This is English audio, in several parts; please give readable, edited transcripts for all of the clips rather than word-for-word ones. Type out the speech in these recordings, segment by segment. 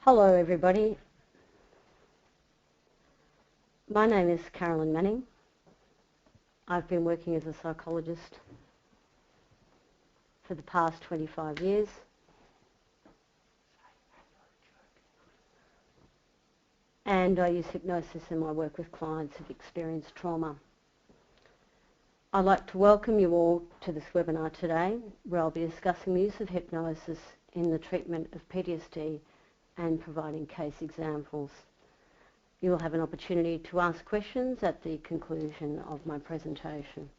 Hello everybody, my name is Carolyn Manning. I've been working as a psychologist for the past 25 years and I use hypnosis in my work with clients who've experienced trauma. I'd like to welcome you all to this webinar today where I'll be discussing the use of hypnosis in the treatment of PTSD and providing case examples. You will have an opportunity to ask questions at the conclusion of my presentation.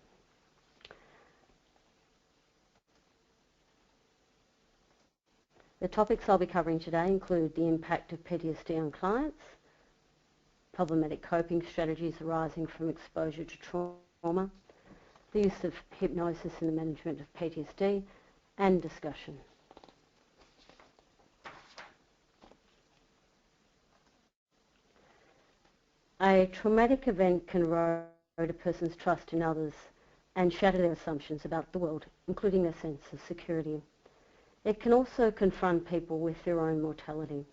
The topics I'll be covering today include the impact of PTSD on clients, problematic coping strategies arising from exposure to trauma, the use of hypnosis in the management of PTSD, and discussion. A traumatic event can erode a person's trust in others and shatter their assumptions about the world, including their sense of security. It can also confront people with their own mortality.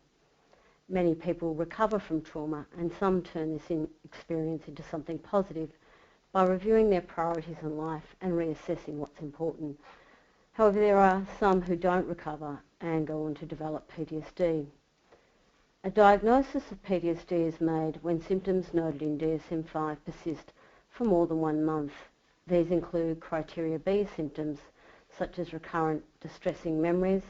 Many people recover from trauma and some turn this experience into something positive by reviewing their priorities in life and reassessing what's important. However, there are some who don't recover and go on to develop PTSD. A diagnosis of PTSD is made when symptoms noted in DSM-5 persist for more than 1 month. These include criteria B symptoms such as recurrent distressing memories,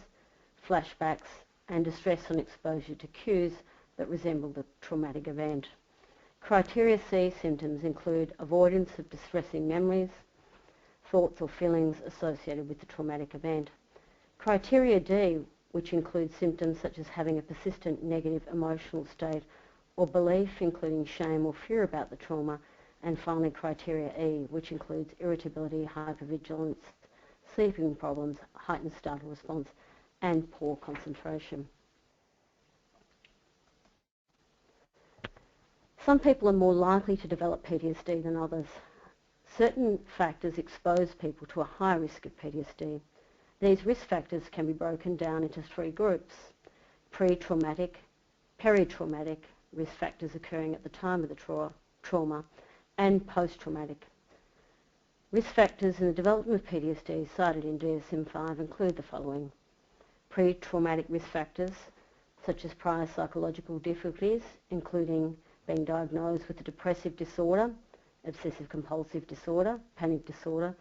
flashbacks, and distress on exposure to cues that resemble the traumatic event. Criteria C symptoms include avoidance of distressing memories, thoughts or feelings associated with the traumatic event. Criteria D, which includes symptoms such as having a persistent negative emotional state or belief, including shame or fear about the trauma. And finally, criteria E, which includes irritability, hypervigilance, sleeping problems, heightened startle response, and poor concentration. Some people are more likely to develop PTSD than others. Certain factors expose people to a high risk of PTSD. These risk factors can be broken down into 3 groups: pre-traumatic, peri-traumatic, risk factors occurring at the time of the trauma, and post-traumatic. Risk factors in the development of PTSD cited in DSM-5 include the following: pre-traumatic risk factors such as prior psychological difficulties, including being diagnosed with a depressive disorder, obsessive compulsive disorder, panic disorder,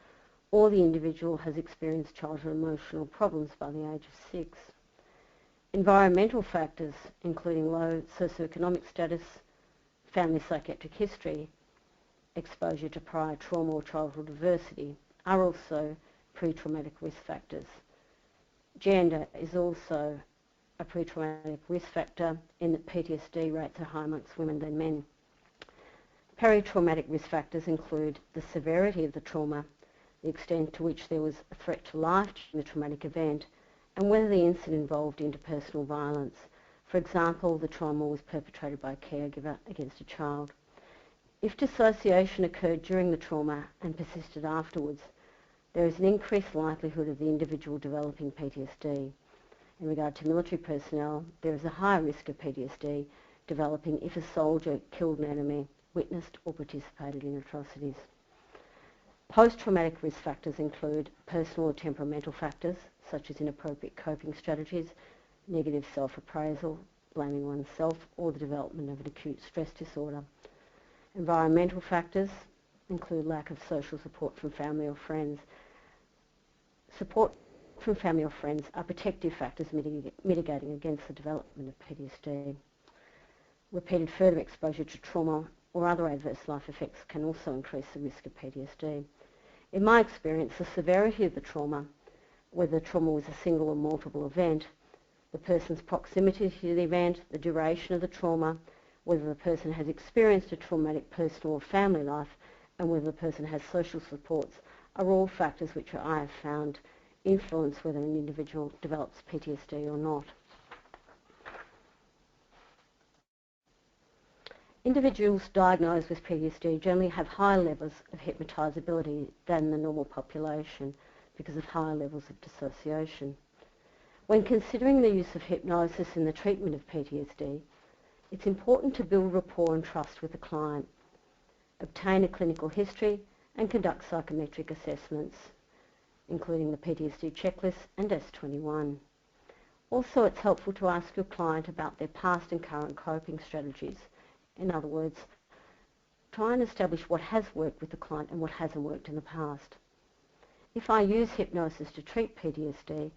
or the individual has experienced childhood emotional problems by the age of 6. Environmental factors, including low socioeconomic status, family psychiatric history, exposure to prior trauma or childhood adversity, are also pre-traumatic risk factors. Gender is also a pre-traumatic risk factor in that PTSD rates are higher amongst women than men. Peri-traumatic risk factors include the severity of the trauma, the extent to which there was a threat to life during the traumatic event, and whether the incident involved interpersonal violence. For example, the trauma was perpetrated by a caregiver against a child. If dissociation occurred during the trauma and persisted afterwards, there is an increased likelihood of the individual developing PTSD. In regard to military personnel, there is a higher risk of PTSD developing if a soldier killed an enemy, witnessed or participated in atrocities. Post-traumatic risk factors include personal or temperamental factors, such as inappropriate coping strategies, negative self-appraisal, blaming oneself, or the development of an acute stress disorder. Environmental factors include lack of social support from family or friends. Support from family or friends are protective factors mitigating against the development of PTSD. Repeated further exposure to trauma or other adverse life effects can also increase the risk of PTSD. In my experience, the severity of the trauma, whether the trauma was a single or multiple event, the person's proximity to the event, the duration of the trauma, whether the person has experienced a traumatic personal or family life, and whether the person has social supports, are all factors which I have found influence whether an individual develops PTSD or not. Individuals diagnosed with PTSD generally have higher levels of hypnotisability than the normal population because of higher levels of dissociation. When considering the use of hypnosis in the treatment of PTSD, it's important to build rapport and trust with the client, obtain a clinical history and conduct psychometric assessments, including the PTSD checklist and S21. Also, it's helpful to ask your client about their past and current coping strategies. In other words, try and establish what has worked with the client and what hasn't worked in the past. If I use hypnosis to treat PTSD,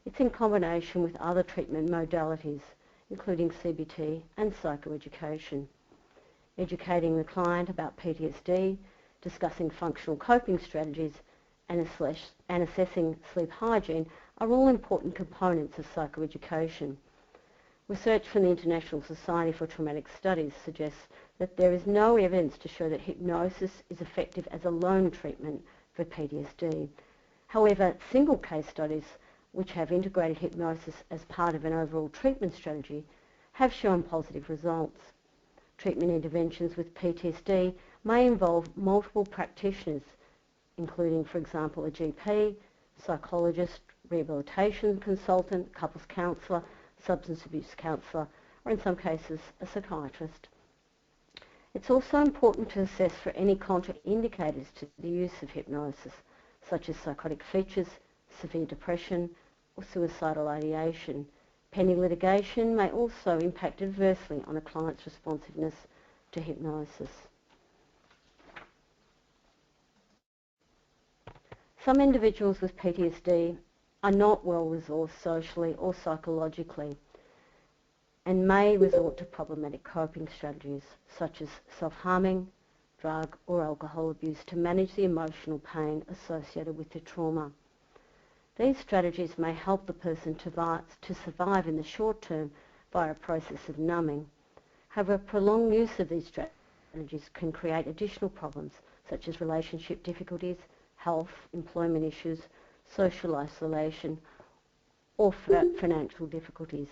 it's in combination with other treatment modalities, including CBT and psychoeducation. Educating the client about PTSD, discussing functional coping strategies, and assessing sleep hygiene are all important components of psychoeducation. Research from the International Society for Traumatic Studies suggests that there is no evidence to show that hypnosis is effective as a lone treatment for PTSD. However, single case studies which have integrated hypnosis as part of an overall treatment strategy have shown positive results. Treatment interventions with PTSD may involve multiple practitioners, including, for example, a GP, psychologist, rehabilitation consultant, couples counsellor, substance abuse counsellor, or in some cases, a psychiatrist. It's also important to assess for any contraindicators to the use of hypnosis, such as psychotic features, severe depression, or suicidal ideation. Pending litigation may also impact adversely on a client's responsiveness to hypnosis. Some individuals with PTSD are not well resourced socially or psychologically and may resort to problematic coping strategies such as self-harming, drug or alcohol abuse to manage the emotional pain associated with the trauma. These strategies may help the person to survive in the short term via a process of numbing. However, prolonged use of these strategies can create additional problems such as relationship difficulties, health, employment issues, social isolation, or financial difficulties.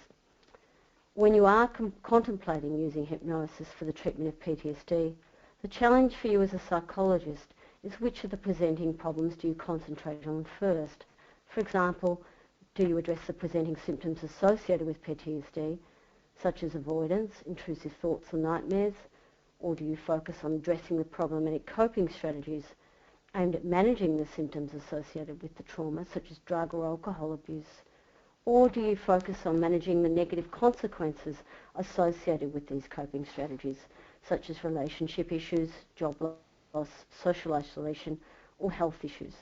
When you are contemplating using hypnosis for the treatment of PTSD, the challenge for you as a psychologist is which of the presenting problems do you concentrate on first. For example, do you address the presenting symptoms associated with PTSD, such as avoidance, intrusive thoughts or nightmares, or do you focus on addressing the problematic coping strategies aimed at managing the symptoms associated with the trauma, such as drug or alcohol abuse? Or do you focus on managing the negative consequences associated with these coping strategies, such as relationship issues, job loss, social isolation, or health issues?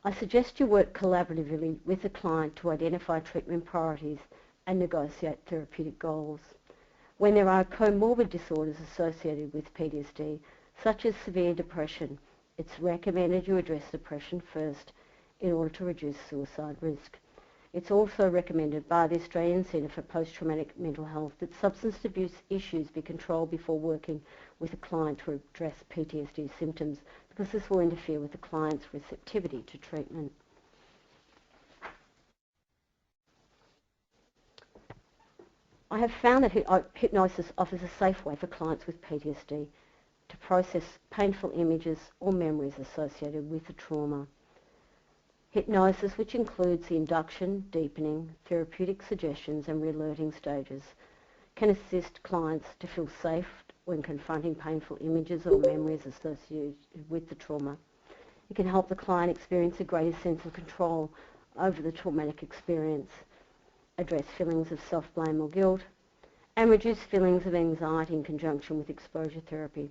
I suggest you work collaboratively with the client to identify treatment priorities and negotiate therapeutic goals. When there are comorbid disorders associated with PTSD, such as severe depression, it's recommended you address depression first in order to reduce suicide risk. It's also recommended by the Australian Centre for Post-Traumatic Mental Health that substance abuse issues be controlled before working with a client to address PTSD symptoms, because this will interfere with the client's receptivity to treatment. I have found that hypnosis offers a safe way for clients with PTSD to process painful images or memories associated with the trauma. Hypnosis, which includes the induction, deepening, therapeutic suggestions and re-alerting stages, can assist clients to feel safe when confronting painful images or memories associated with the trauma. It can help the client experience a greater sense of control over the traumatic experience, address feelings of self-blame or guilt, and reduce feelings of anxiety in conjunction with exposure therapy.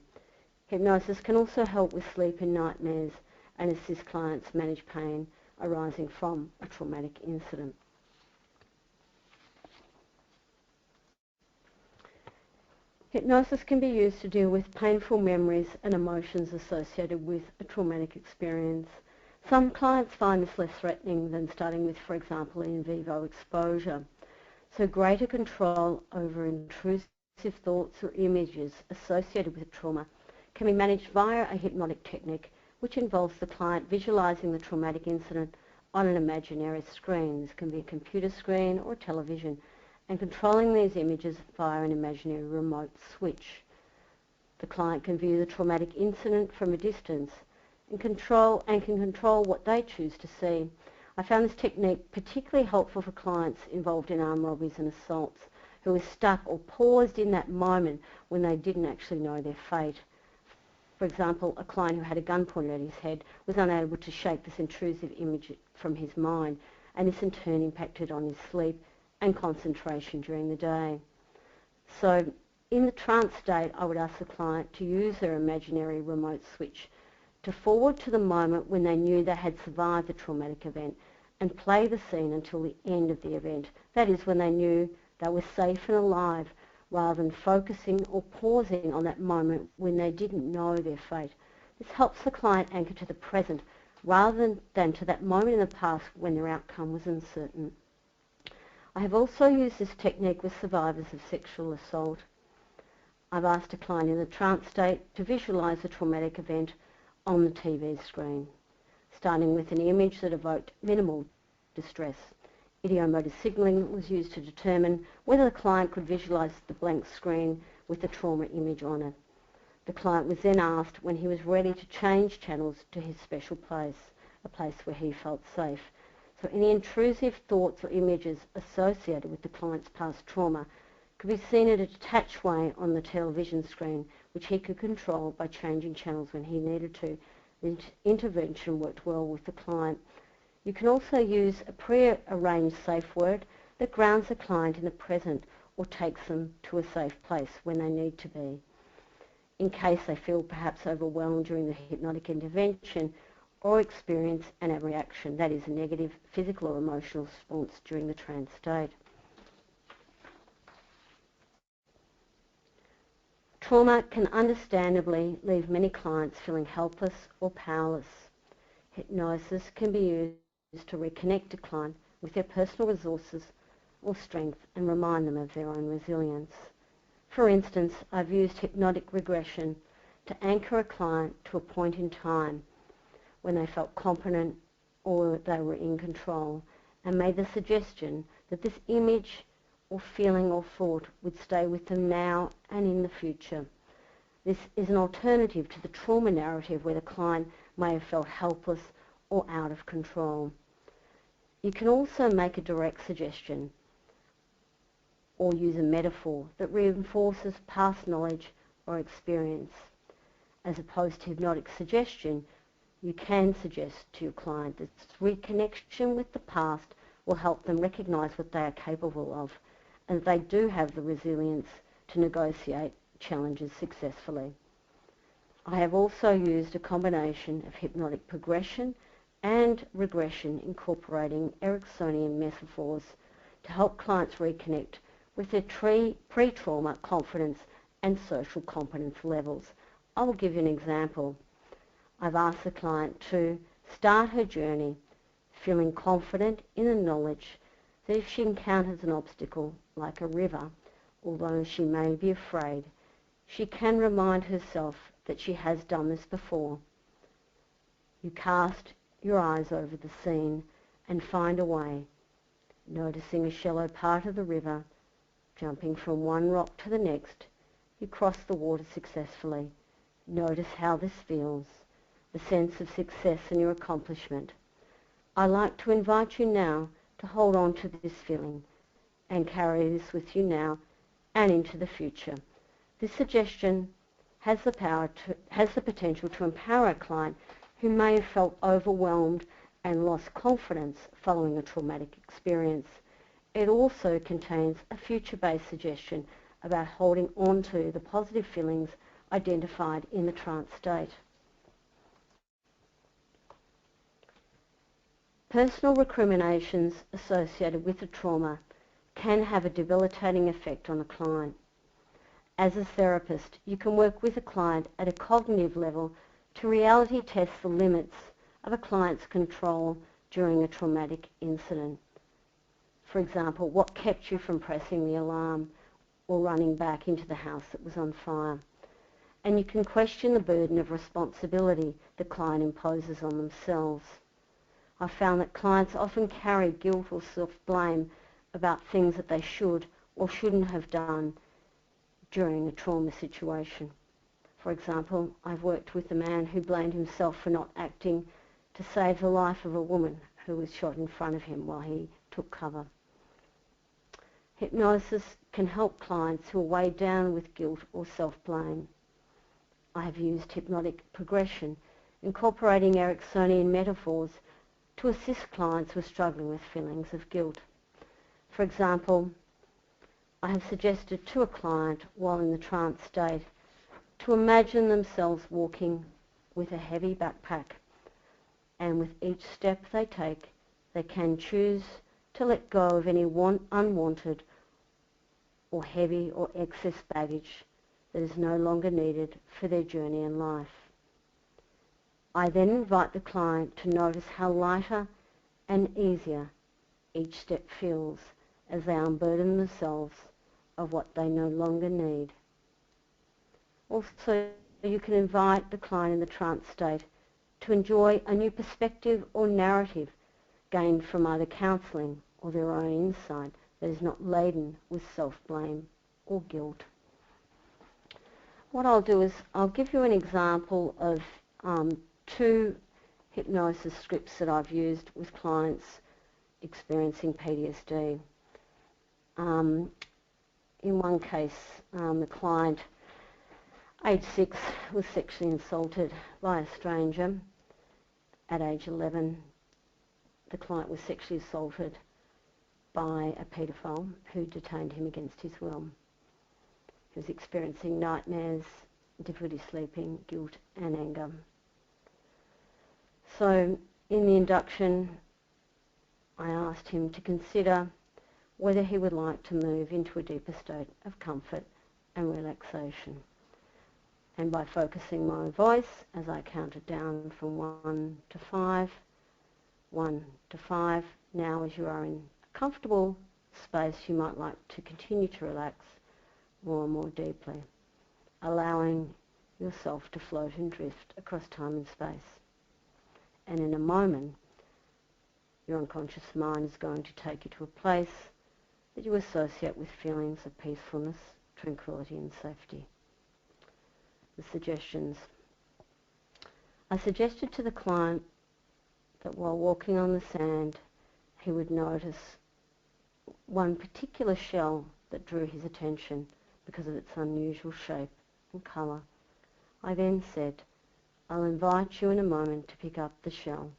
Hypnosis can also help with sleep and nightmares and assist clients manage pain arising from a traumatic incident. Hypnosis can be used to deal with painful memories and emotions associated with a traumatic experience. Some clients find this less threatening than starting with, for example, in vivo exposure. So greater control over intrusive thoughts or images associated with trauma can be managed via a hypnotic technique which involves the client visualising the traumatic incident on an imaginary screen. This can be a computer screen or television, and controlling these images via an imaginary remote switch. The client can view the traumatic incident from a distance and can control what they choose to see. I found this technique particularly helpful for clients involved in armed robberies and assaults who were stuck or paused in that moment when they didn't actually know their fate. For example, a client who had a gun pointed at his head was unable to shake this intrusive image from his mind, and this in turn impacted on his sleep and concentration during the day. So in the trance state, I would ask the client to use their imaginary remote switch to forward to the moment when they knew they had survived the traumatic event and play the scene until the end of the event. That is, when they knew they were safe and alive, rather than focusing or pausing on that moment when they didn't know their fate. This helps the client anchor to the present rather than to that moment in the past when their outcome was uncertain. I have also used this technique with survivors of sexual assault. I've asked a client in the trance state to visualise the traumatic event on the TV screen, starting with an image that evoked minimal distress. Ideomotor signalling was used to determine whether the client could visualise the blank screen with the trauma image on it. The client was then asked when he was ready to change channels to his special place, a place where he felt safe. So any intrusive thoughts or images associated with the client's past trauma could be seen in a detached way on the television screen, which he could control by changing channels when he needed to. The intervention worked well with the client. You can also use a pre-arranged safe word that grounds the client in the present or takes them to a safe place when they need to be. In case they feel perhaps overwhelmed during the hypnotic intervention or experience an abreaction, that is a negative physical or emotional response during the trance state. Trauma can understandably leave many clients feeling helpless or powerless. Hypnosis can be used to reconnect a client with their personal resources or strength and remind them of their own resilience. For instance, I've used hypnotic regression to anchor a client to a point in time when they felt confident or they were in control, and made the suggestion that this image or feeling or thought would stay with them now and in the future. This is an alternative to the trauma narrative where the client may have felt helpless or out of control. You can also make a direct suggestion or use a metaphor that reinforces past knowledge or experience. As opposed to hypnotic suggestion, you can suggest to your client that reconnection with the past will help them recognise what they are capable of, and they do have the resilience to negotiate challenges successfully. I have also used a combination of hypnotic progression and regression incorporating Ericksonian metaphors to help clients reconnect with their pre-trauma confidence and social competence levels. I will give you an example. I've asked the client to start her journey feeling confident in the knowledge that if she encounters an obstacle like a river, although she may be afraid, she can remind herself that she has done this before. You cast your eyes over the scene and find a way, noticing a shallow part of the river, jumping from one rock to the next. You cross the water successfully. Notice how this feels, the sense of success in your accomplishment. I'd like to invite you now to hold on to this feeling and carry this with you now and into the future. This suggestion has the potential to empower a client who may have felt overwhelmed and lost confidence following a traumatic experience. It also contains a future-based suggestion about holding on to the positive feelings identified in the trance state. Personal recriminations associated with the trauma can have a debilitating effect on a client. As a therapist, you can work with a client at a cognitive level to reality test the limits of a client's control during a traumatic incident. For example, what kept you from pressing the alarm or running back into the house that was on fire? And you can question the burden of responsibility the client imposes on themselves. I've found that clients often carry guilt or self-blame about things that they should or shouldn't have done during a trauma situation. For example, I've worked with a man who blamed himself for not acting to save the life of a woman who was shot in front of him while he took cover. Hypnosis can help clients who are weighed down with guilt or self-blame. I have used hypnotic progression, incorporating Ericksonian metaphors to assist clients who are struggling with feelings of guilt. For example, I have suggested to a client while in the trance state to imagine themselves walking with a heavy backpack, and with each step they take, they can choose to let go of any unwanted or heavy or excess baggage that is no longer needed for their journey in life. I then invite the client to notice how lighter and easier each step feels as they unburden themselves of what they no longer need. Also, you can invite the client in the trance state to enjoy a new perspective or narrative gained from either counselling or their own insight that is not laden with self-blame or guilt. What I'll do is I'll give you an example of two hypnosis scripts that I've used with clients experiencing PTSD. In one case, the client, age 6, was sexually assaulted by a stranger. At age 11, the client was sexually assaulted by a paedophile who detained him against his will. He was experiencing nightmares, difficulty sleeping, guilt and anger. So in the induction, I asked him to consider whether he would like to move into a deeper state of comfort and relaxation. And by focusing my voice as I counted down from 1 to 5, 1 to 5, now as you are in a comfortable space, you might like to continue to relax more and more deeply, allowing yourself to float and drift across time and space. And in a moment, your unconscious mind is going to take you to a place that you associate with feelings of peacefulness, tranquility and safety. The suggestions. I suggested to the client that while walking on the sand, he would notice one particular shell that drew his attention because of its unusual shape and colour. I then said, I'll invite you in a moment to pick up the shell.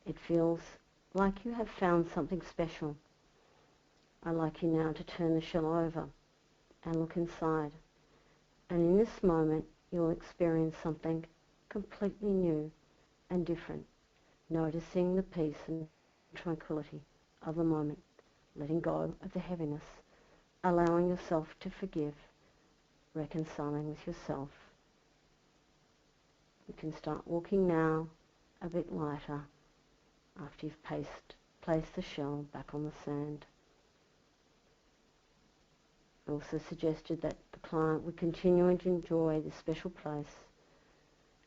It feels like you have found something special. I'd like you now to turn the shell over and look inside. And in this moment, you'll experience something completely new and different, noticing the peace and tranquility of the moment, letting go of the heaviness, allowing yourself to forgive, reconciling with yourself. You can start walking now a bit lighter after you've placed the shell back on the sand. I also suggested that the client would continue to enjoy this special place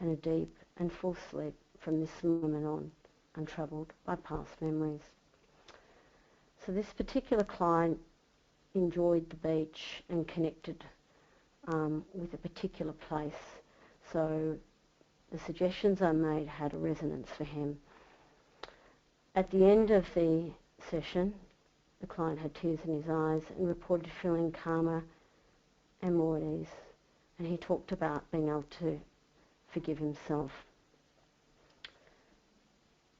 and a deep and full sleep from this moment on, untroubled by past memories. So this particular client enjoyed the beach and connected with a particular place. So the suggestions I made had a resonance for him. At the end of the session, the client had tears in his eyes and reported feeling calmer and more at ease. And he talked about being able to forgive himself.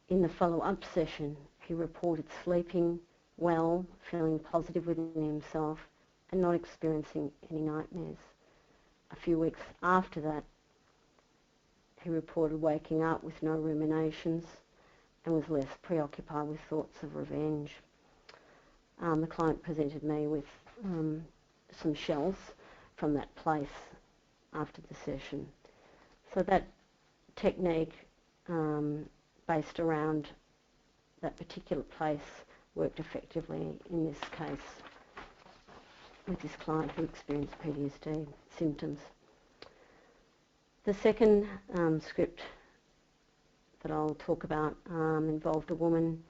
In the follow-up session, he reported sleeping well, feeling positive within himself, and not experiencing any nightmares. A few weeks after that, he reported waking up with no ruminations and was less preoccupied with thoughts of revenge. The client presented me with some shells from that place after the session. So that technique based around that particular place worked effectively in this case with this client who experienced PTSD symptoms. The second script that I'll talk about involved a woman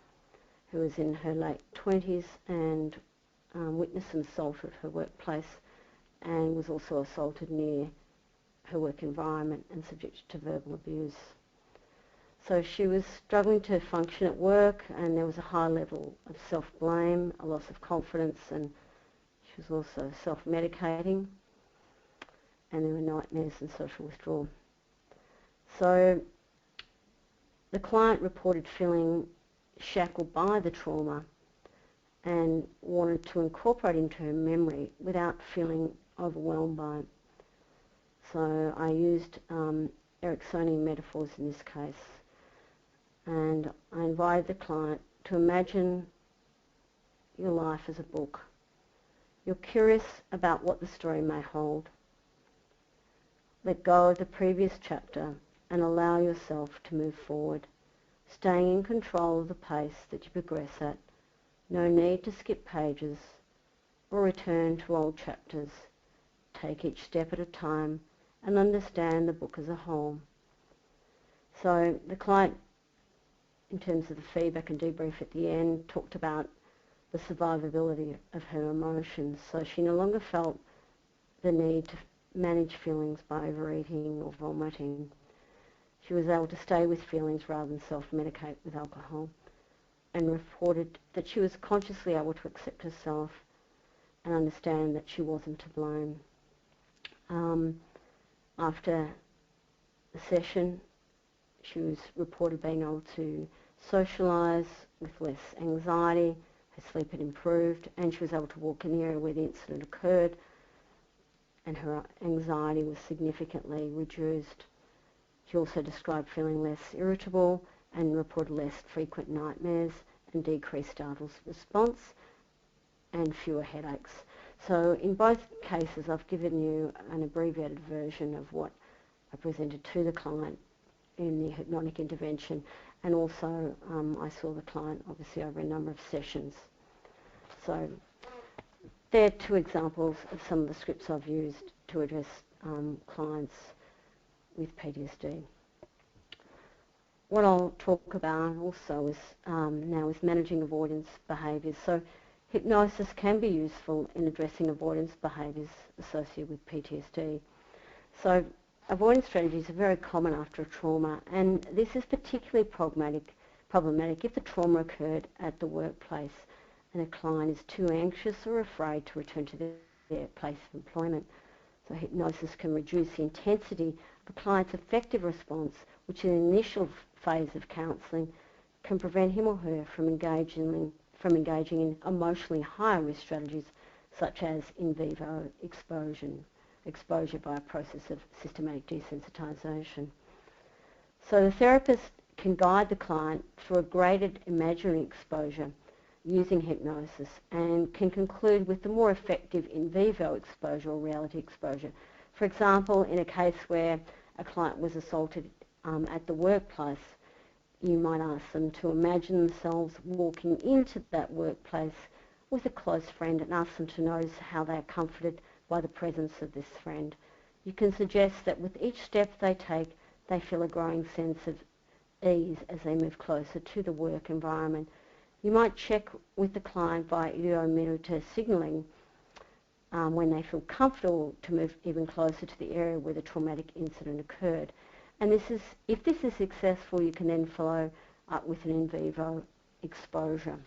who was in her late 20s and witnessed an assault at her workplace and was also assaulted near her work environment and subjected to verbal abuse. So she was struggling to function at work, and there was a high level of self-blame, a loss of confidence, and she was also self-medicating, and there were nightmares and social withdrawal. So the client reported feeling shackled by the trauma and wanted to incorporate into her memory without feeling overwhelmed by it. So I used Ericksonian metaphors in this case, and I invited the client to imagine your life as a book. You're curious about what the story may hold. Let go of the previous chapter and allow yourself to move forward, staying in control of the pace that you progress at. No need to skip pages or return to old chapters. Take each step at a time and understand the book as a whole. So the client, in terms of the feedback and debrief at the end, talked about the survivability of her emotions. So she no longer felt the need to manage feelings by overeating or vomiting. She was able to stay with feelings rather than self-medicate with alcohol, and reported that she was consciously able to accept herself and understand that she wasn't to blame. After the session, she was reported being able to socialise with less anxiety, her sleep had improved, and she was able to walk in the area where the incident occurred, and her anxiety was significantly reduced. She also described feeling less irritable and reported less frequent nightmares and decreased startle response and fewer headaches. So in both cases, I've given you an abbreviated version of what I presented to the client in the hypnotic intervention, and also I saw the client obviously over a number of sessions. So they're two examples of some of the scripts I've used to address clients with PTSD. What I'll talk about also is now is managing avoidance behaviours. So hypnosis can be useful in addressing avoidance behaviours associated with PTSD. So avoidance strategies are very common after a trauma, and this is particularly problematic if the trauma occurred at the workplace and a client is too anxious or afraid to return to their place of employment. So hypnosis can reduce the intensity of a client's effective response, which in the initial phase of counselling can prevent him or her from engaging in emotionally higher risk strategies such as in vivo exposure by a process of systematic desensitisation. So the therapist can guide the client through a graded imaginary exposure using hypnosis and can conclude with the more effective in vivo exposure or reality exposure. For example, in a case where a client was assaulted at the workplace, you might ask them to imagine themselves walking into that workplace with a close friend and ask them to notice how they are comforted by the presence of this friend. You can suggest that with each step they take, they feel a growing sense of ease as they move closer to the work environment. You might check with the client by iomotor signalling when they feel comfortable to move even closer to the area where the traumatic incident occurred. And if this is successful, you can then follow up with an in vivo exposure.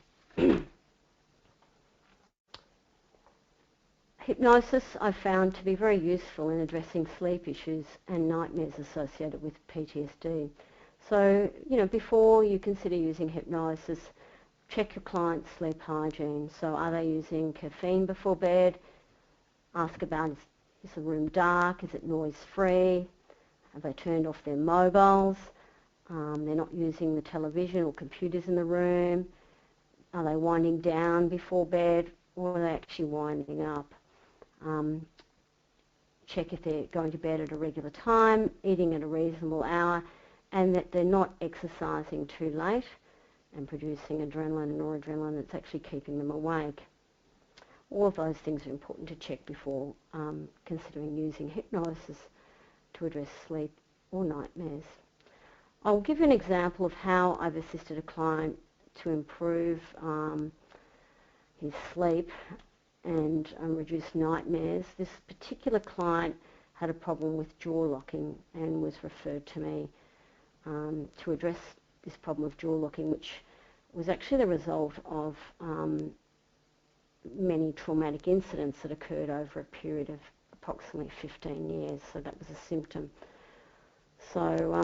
Hypnosis I've found to be very useful in addressing sleep issues and nightmares associated with PTSD. So, before you consider using hypnosis, check your client's sleep hygiene. So are they using caffeine before bed? Ask about, is the room dark? Is it noise-free? Have they turned off their mobiles? They're not using the television or computers in the room. Are they winding down before bed, or are they actually winding up? Check if they're going to bed at a regular time, eating at a reasonable hour, and that they're not exercising too late and producing adrenaline and noradrenaline that's actually keeping them awake. All of those things are important to check before considering using hypnosis to address sleep or nightmares. I'll give you an example of how I've assisted a client to improve his sleep and reduce nightmares. This particular client had a problem with jaw locking and was referred to me to address this problem of jaw locking, which was actually the result of many traumatic incidents that occurred over a period of approximately 15 years. So that was a symptom. So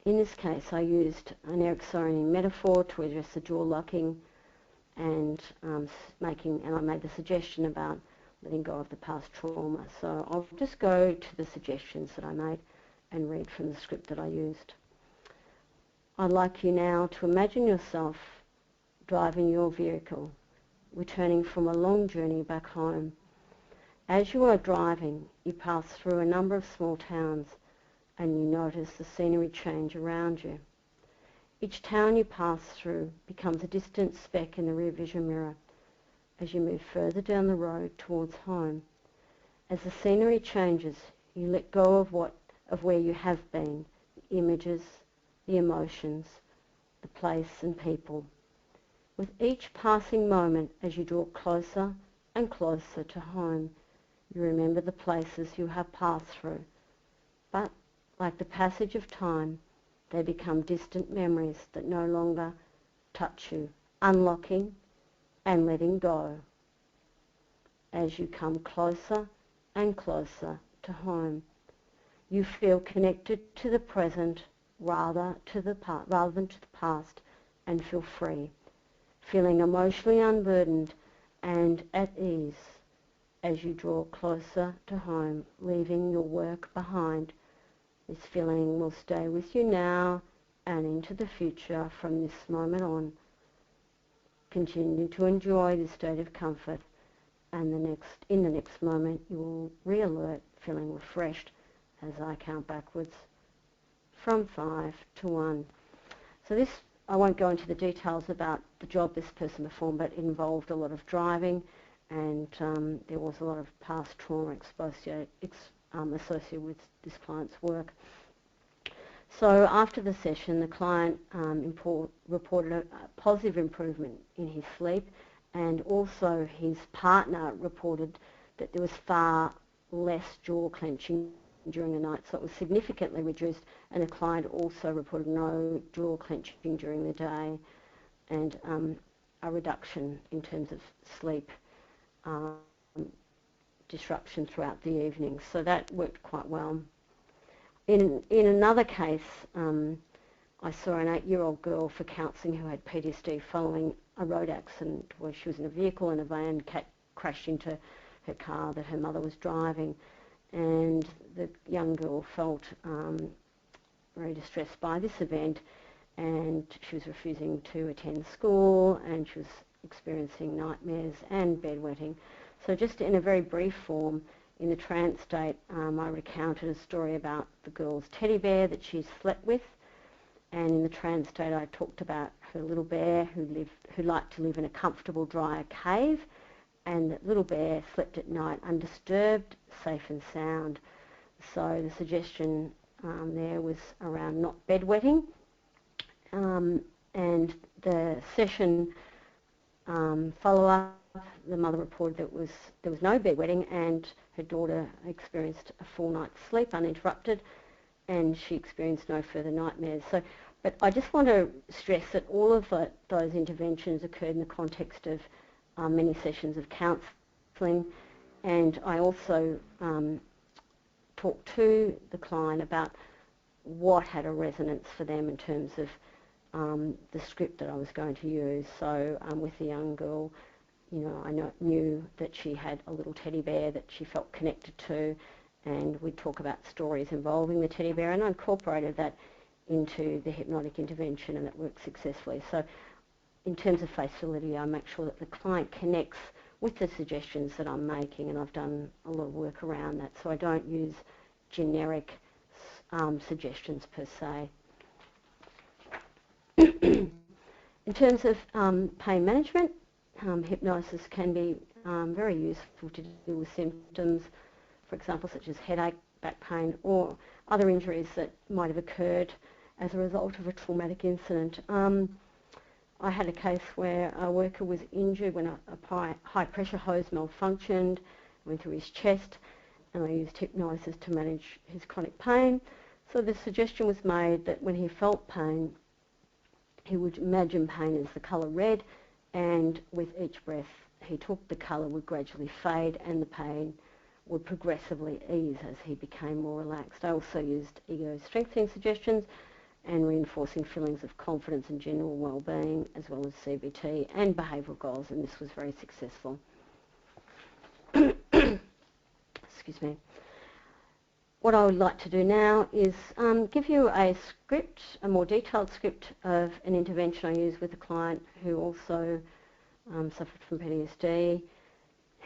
in this case, I used an Ericksonian metaphor to address the jaw locking, and I made the suggestion about letting go of the past trauma. So I'll just go to the suggestions that I made and read from the script that I used. I'd like you now to imagine yourself driving your vehicle, returning from a long journey back home. As you are driving, you pass through a number of small towns and you notice the scenery change around you. Each town you pass through becomes a distant speck in the rear vision mirror as you move further down the road towards home. As the scenery changes, you let go of where you have been, the images, the emotions, the place and people. With each passing moment as you draw closer and closer to home, you remember the places you have passed through. But like the passage of time, they become distant memories that no longer touch you, unlocking and letting go as you come closer and closer to home. You feel connected to the present rather than to the past, and feel free, feeling emotionally unburdened and at ease as you draw closer to home, leaving your work behind. This feeling will stay with you now and into the future from this moment on. Continue to enjoy this state of comfort, and in the next moment you will re-alert, feeling refreshed as I count backwards from 5 to 1. So this, I won't go into the details about the job this person performed, but it involved a lot of driving, and there was a lot of past trauma associated with this client's work. So after the session, the client reported a positive improvement in his sleep, and also his partner reported that there was far less jaw clenching during the night, so it was significantly reduced, and the client also reported no jaw clenching during the day, and a reduction in terms of sleep disruption throughout the evening. So that worked quite well. In another case, I saw an 8-year-old girl for counselling who had PTSD following a road accident where she was in a vehicle and a van crashed into her car that her mother was driving, and the young girl felt very distressed by this event, and she was refusing to attend school, and she was experiencing nightmares and bedwetting. So just in a very brief form, in the trance state, I recounted a story about the girl's teddy bear that she slept with, and in the trance state I talked about her little bear who liked to live in a comfortable, dry cave, and that little bear slept at night undisturbed, safe and sound. So the suggestion there was around not bedwetting, and the session follow-up, the mother reported that there was no bedwetting, and her daughter experienced a full night's sleep uninterrupted, and she experienced no further nightmares. So, but I just want to stress that all of those interventions occurred in the context of many sessions of counselling, and I also talked to the client about what had a resonance for them in terms of the script that I was going to use. So with the young girl, you know, I knew that she had a little teddy bear that she felt connected to, and we'd talk about stories involving the teddy bear, and I incorporated that into the hypnotic intervention, and it worked successfully. So in terms of face validity, I make sure that the client connects with the suggestions that I'm making, and I've done a lot of work around that, so I don't use generic suggestions per se. In terms of pain management, hypnosis can be very useful to deal with symptoms, for example, such as headache, back pain, or other injuries that might have occurred as a result of a traumatic incident. I had a case where a worker was injured when a high pressure hose malfunctioned, went through his chest, and I used hypnosis to manage his chronic pain. So the suggestion was made that when he felt pain, he would imagine pain as the colour red, and with each breath he took, the colour would gradually fade and the pain would progressively ease as he became more relaxed. I also used ego strengthening suggestions and reinforcing feelings of confidence and general well-being, as well as CBT and behavioural goals, and this was very successful. Excuse me. What I would like to do now is give you a script, a more detailed script of an intervention I used with a client who also suffered from PTSD.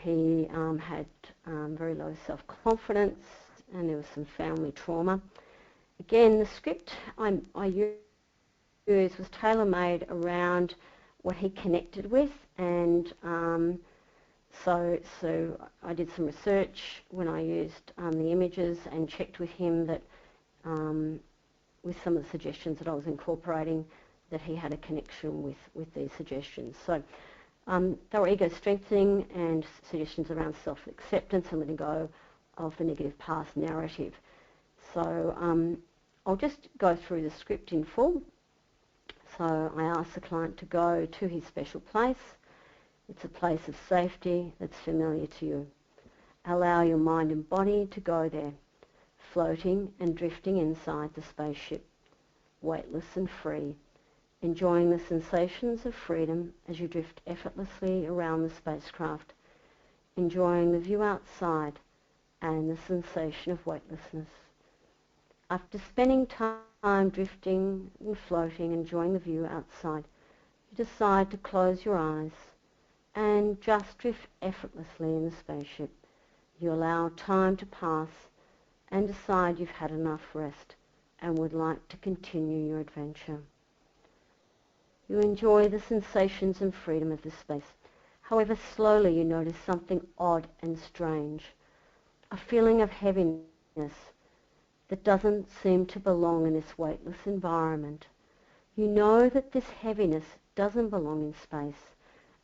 He had very low self-confidence, and there was some family trauma. Again, the script I used was tailor-made around what he connected with, and so I did some research when I used the images and checked with him that with some of the suggestions that I was incorporating, that he had a connection with these suggestions. So they were ego strengthening and suggestions around self-acceptance and letting go of the negative past narrative. So I'll just go through the script in full. So I asked the client to go to his special place. It's a place of safety that's familiar to you. Allow your mind and body to go there, floating and drifting inside the spaceship, weightless and free, enjoying the sensations of freedom as you drift effortlessly around the spacecraft, enjoying the view outside and the sensation of weightlessness. After spending time drifting and floating, enjoying the view outside, you decide to close your eyes and just drift effortlessly in the spaceship. You allow time to pass and decide you've had enough rest and would like to continue your adventure. You enjoy the sensations and freedom of this space. However, slowly you notice something odd and strange, a feeling of heaviness that doesn't seem to belong in this weightless environment. You know that this heaviness doesn't belong in space,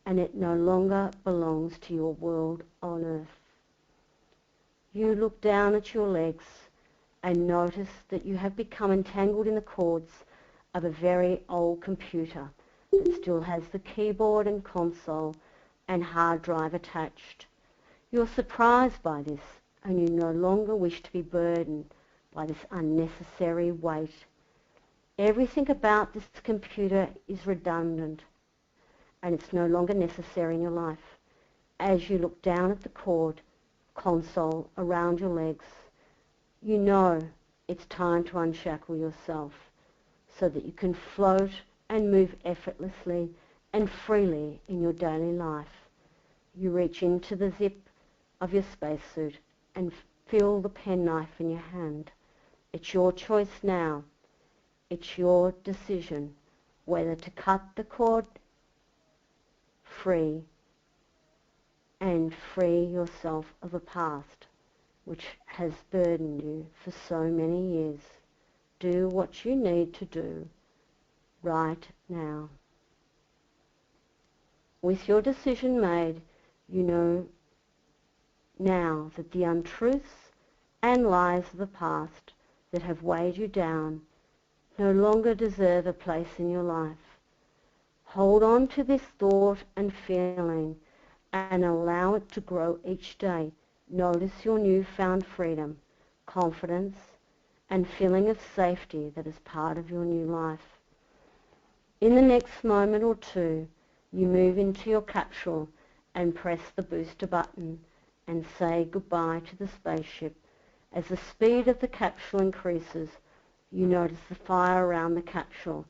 and it no longer belongs to your world on Earth. You look down at your legs and notice that you have become entangled in the cords of a very old computer that still has the keyboard and console and hard drive attached. You're surprised by this, and you no longer wish to be burdened by this unnecessary weight. Everything about this computer is redundant, and it's no longer necessary in your life. As you look down at the cord console around your legs, you know it's time to unshackle yourself so that you can float and move effortlessly and freely in your daily life. You reach into the zip of your spacesuit and feel the penknife in your hand. It's your choice now. It's your decision whether to cut the cord free and free yourself of a past which has burdened you for so many years. Do what you need to do right now. With your decision made, you know now that the untruths and lies of the past that have weighed you down no longer deserve a place in your life. Hold on to this thought and feeling and allow it to grow each day. Notice your newfound freedom, confidence, and feeling of safety that is part of your new life. In the next moment or two, you move into your capsule and press the booster button and say goodbye to the spaceship. As the speed of the capsule increases, you notice the fire around the capsule,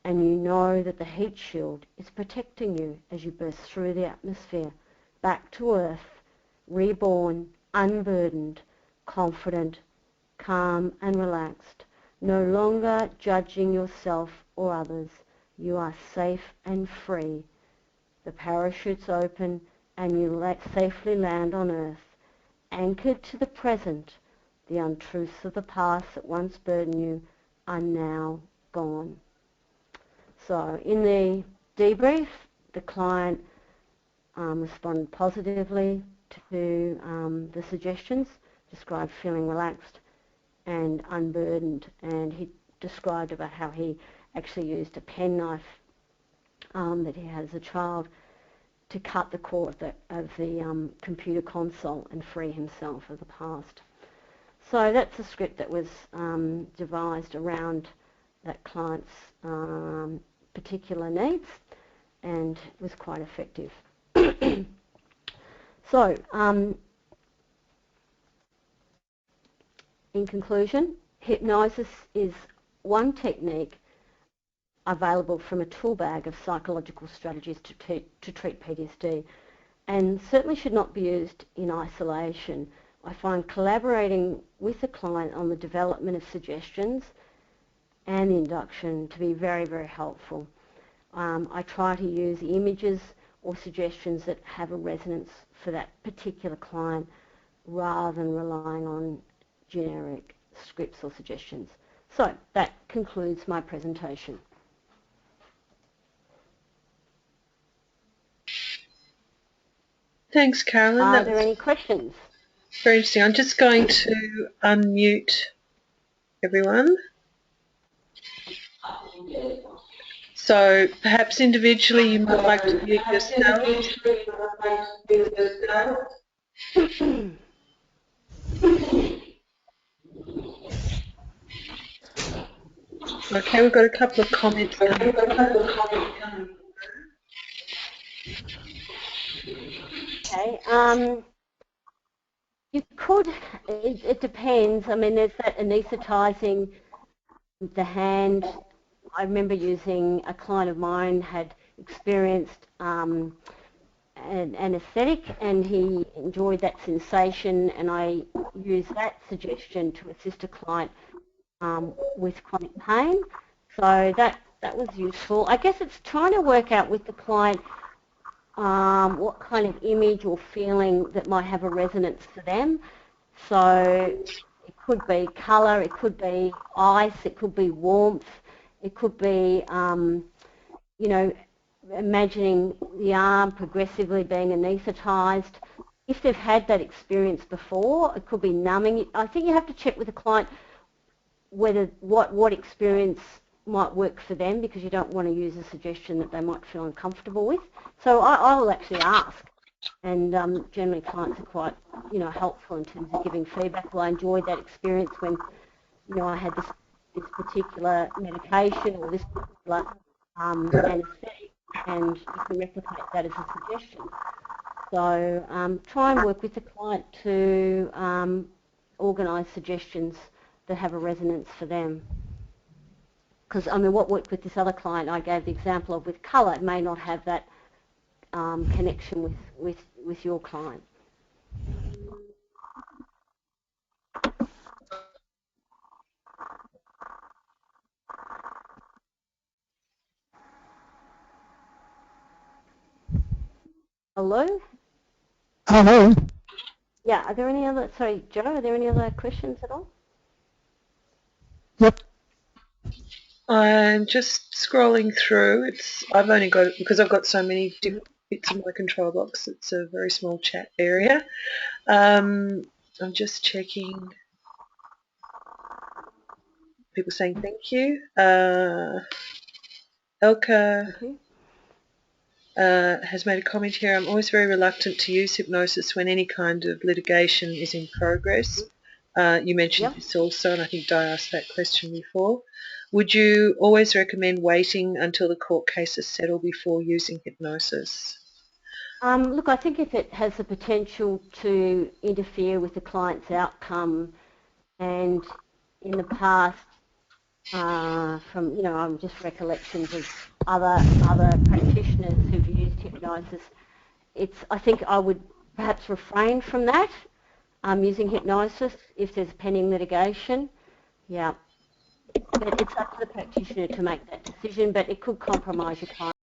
and you know that the heat shield is protecting you as you burst through the atmosphere, back to Earth, reborn, unburdened, confident, calm and relaxed, no longer judging yourself or others. You are safe and free. The parachutes open and you safely land on Earth, anchored to the present. The untruths of the past that once burdened you are now gone. So in the debrief, the client responded positively to the suggestions, described feeling relaxed and unburdened, and he described about how he actually used a penknife that he had as a child to cut the cord of the computer console and free himself of the past. So that's a script that was devised around that client's particular needs and was quite effective. So, in conclusion, hypnosis is one technique available from a tool bag of psychological strategies to treat PTSD, and certainly should not be used in isolation. I find collaborating with the client on the development of suggestions and the induction to be very, very helpful. I try to use images or suggestions that have a resonance for that particular client rather than relying on generic scripts or suggestions. So that concludes my presentation. Thanks, Carolyn. Are there any questions? Very interesting. I'm just going to unmute everyone. So perhaps individually you might like to mute yourself. Okay, we've got a couple of comments coming. Okay. You could, it depends. I mean, there's that anaesthetising the hand. I remember using, a client of mine had experienced an anaesthetic and he enjoyed that sensation, and I used that suggestion to assist a client with chronic pain. So that was useful. I guess it's trying to work out with the client what kind of image or feeling that might have a resonance for them. So it could be colour, it could be ice, it could be warmth, it could be, you know, imagining the arm progressively being anaesthetised. If they've had that experience before, it could be numbing. I think you have to check with the client whether what experience might work for them, because you don't want to use a suggestion that they might feel uncomfortable with. So I will actually ask, and generally clients are quite, you know, helpful in terms of giving feedback. Well, I enjoyed that experience when, you know, I had this particular medication or this particular anaesthetic, and you can replicate that as a suggestion. So try and work with the client to organise suggestions that have a resonance for them. Because, I mean, what worked with this other client I gave the example of with colour, it may not have that connection with your client. Hello? Hello. Yeah, are there any other, sorry, Joe, are there any other questions at all? Yep. I'm just scrolling through. I've only got, because I've got so many different bits in my control box, it's a very small chat area. I'm just checking. People saying thank you. Elka has made a comment here. I'm always very reluctant to use hypnosis when any kind of litigation is in progress. You mentioned this also, and I think Di asked that question before. Would you always recommend waiting until the court case is settled before using hypnosis? Look, I think if it has the potential to interfere with the client's outcome, and in the past, from, you know, just recollections of other practitioners who've used hypnosis, I think I would perhaps refrain from that, using hypnosis if there's pending litigation. Yeah. But it's up to the practitioner to make that decision, but it could compromise your client.